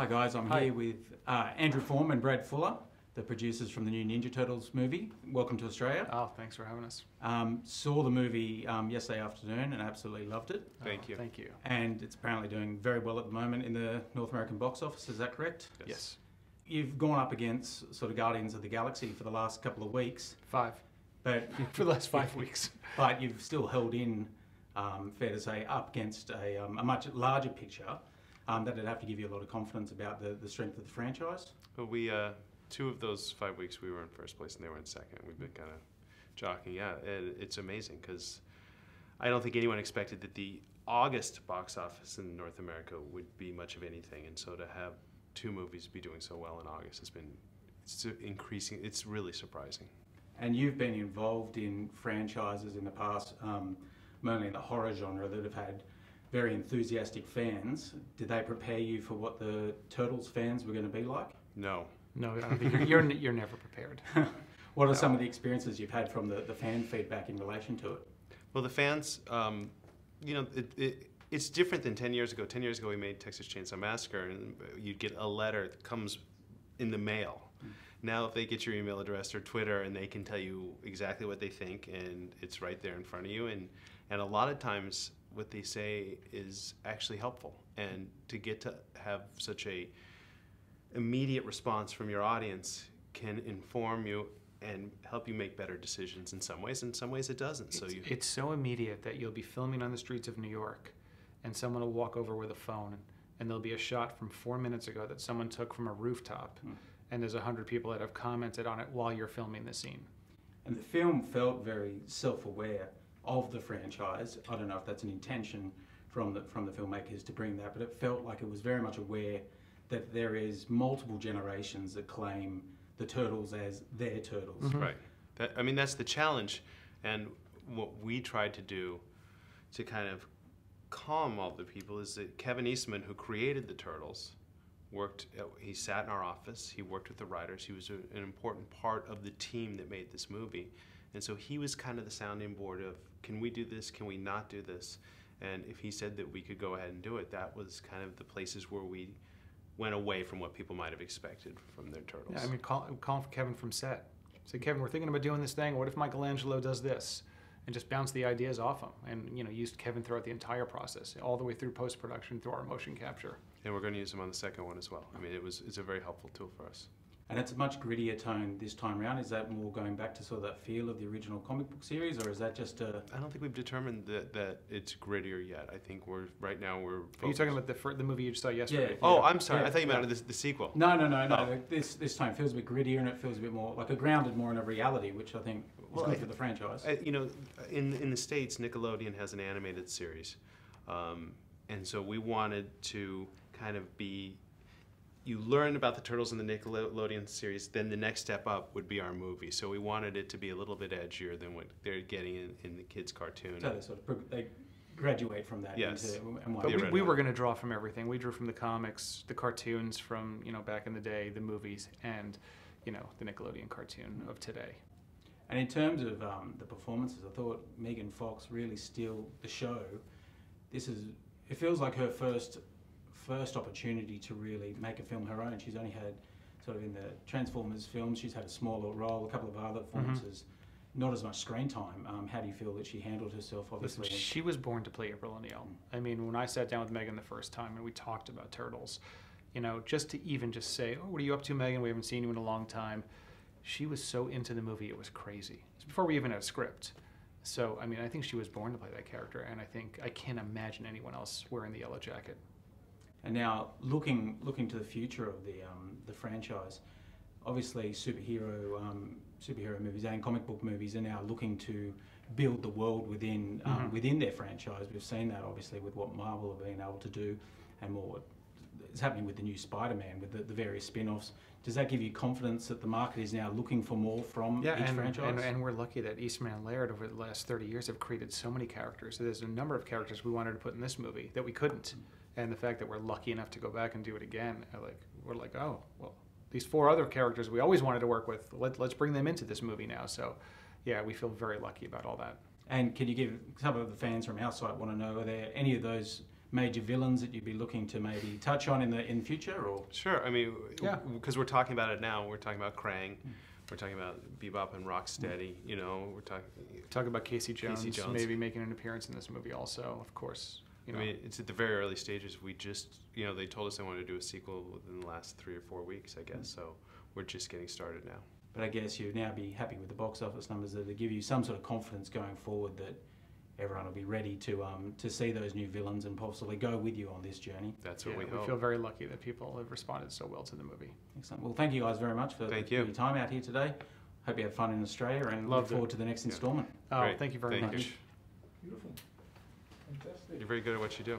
Hi guys, I'm Hi. here with Andrew Form and Brad Fuller, the producers from the new Ninja Turtles movie. Welcome to Australia. Oh, thanks for having us. Saw the movie yesterday afternoon and absolutely loved it. Thank you. Thank you. And it's apparently doing very well at the moment in the North American box office, is that correct? Yes. You've gone up against sort of Guardians of the Galaxy for the last couple of weeks, 5. but For the last 5 weeks. but you've still held in, fair to say, up against a much larger picture that'd have to give you a lot of confidence about the strength of the franchise. But we, 2 of those 5 weeks we were in first place and they were in second. We've been kind of jockeying. Yeah, it's amazing because I don't think anyone expected that the August box office in North America would be much of anything. And so to have 2 movies be doing so well in August has been increasing. It's really surprising. And you've been involved in franchises in the past, mainly in the horror genre, that have had very enthusiastic fans. Did they prepare you for what the Turtles fans were going to be like? No. No, I don't think you're never prepared. What are some of the experiences you've had from the fan feedback in relation to it? Well, the fans, you know, it's different than 10 years ago. 10 years ago, we made Texas Chainsaw Massacre, and you'd get a letter that comes in the mail. Now, if they get your email address or Twitter, and they can tell you exactly what they think, and it's right there in front of you. And a lot of times, what they say is actually helpful. And to get to have such a immediate response from your audience can inform you and help you make better decisions in some ways. In some ways, it doesn't. It's so immediate that you'll be filming on the streets of New York, and someone will walk over with a phone, and there'll be a shot from 4 minutes ago that someone took from a rooftop, and there's 100 people that have commented on it while you're filming the scene. And the film felt very self-aware of the franchise. I don't know if that's an intention from the filmmakers to bring that, but it felt like it was very much aware that there is multiple generations that claim the Turtles as their Turtles. Mm-hmm. Right. I mean, that's the challenge. And what we tried to do to kind of calm all the people is that Kevin Eastman, who created the Turtles, he sat in our office, he worked with the writers, he was an important part of the team that made this movie. And so he was kind of the sounding board of, can we do this, can we not do this? And if he said that we could go ahead and do it, that was kind of the places where we went away from what people might have expected from their Turtles. Yeah, I mean, call for Kevin from set. Say, Kevin, we're thinking about doing this thing. What if Michelangelo does this? And just bounce the ideas off him. And, you know, used Kevin throughout the entire process, all the way through post-production, through our motion capture. And we're going to use him on the second one as well. I mean, it's a very helpful tool for us. And it's a much grittier tone this time around. Is that more going back to sort of that feel of the original comic book series, or is that just a... I don't think we've determined that it's grittier yet. I think right now we're focused. Are you talking about the movie you just saw yesterday? Yeah. Oh, I'm sorry. Yeah. I thought you meant the sequel. No. Oh. This time feels a bit grittier, and it feels a bit more like grounded more in a reality, which I think is good for the franchise. You know, in the States, Nickelodeon has an animated series. And so we wanted to kind of be... You learn about the Turtles in the Nickelodeon series, then the next step up would be our movie. So we wanted it to be a little bit edgier than what they're getting in the kids' cartoon. So they graduate from that Yes. into... But we were going to draw from everything. We drew from the comics, the cartoons from, you know, back in the day, the movies, and, you know, the Nickelodeon cartoon of today. And in terms of the performances, I thought Megan Fox really steal the show. It feels like her first opportunity to really make a film her own. She's only had, sort of in the Transformers films, she's had a smaller role, a couple of other performances, not as much screen time. How do you feel that she handled herself, obviously? Listen, she was born to play April O'Neil. I mean, when I sat down with Megan the first time and we talked about Turtles, you know, just to even just say, oh, what are you up to, Megan? We haven't seen you in a long time. She was so into the movie, it was crazy. It's before we even had a script. So, I mean, I think she was born to play that character, and I can't imagine anyone else wearing the yellow jacket. And now, looking to the future of the franchise, obviously superhero movies and comic book movies are now looking to build the world within their franchise. We've seen that obviously with what Marvel have been able to do, and more is happening with the new Spider-Man, with the various spin-offs. Does that give you confidence that the market is now looking for more from each franchise? And we're lucky that Eastman and Laird over the last 30 years have created so many characters. So there's a number of characters we wanted to put in this movie that we couldn't. And the fact that we're lucky enough to go back and do it again, we're like, oh, well, these 4 other characters we always wanted to work with, let's bring them into this movie now. So, yeah, we feel very lucky about all that. And can you give, some of the fans from our site want to know, are there any of those major villains that you'd be looking to maybe touch on in the future, or? Sure. I mean, Yeah. because we're talking about it now. We're talking about Krang. We're talking about Bebop and Rocksteady. You know, we're talking. Talk about Casey Jones, Jones. maybe making an appearance in this movie also, of course. You know. I mean, it's at the very early stages. We just, you know, they told us they wanted to do a sequel within the last 3 or 4 weeks, I guess. So we're just getting started now. But I guess you'd now be happy with the box office numbers that give you some sort of confidence going forward that everyone will be ready to see those new villains and possibly go with you on this journey. That's what Yeah, we hope. feel very lucky that people have responded so well to the movie. Excellent. Well, thank you guys very much for your time out here today. Hope you had fun in Australia and look forward to the next instalment. Oh, Great. thank you very much. You. Beautiful. Fantastic. You're very good at what you do.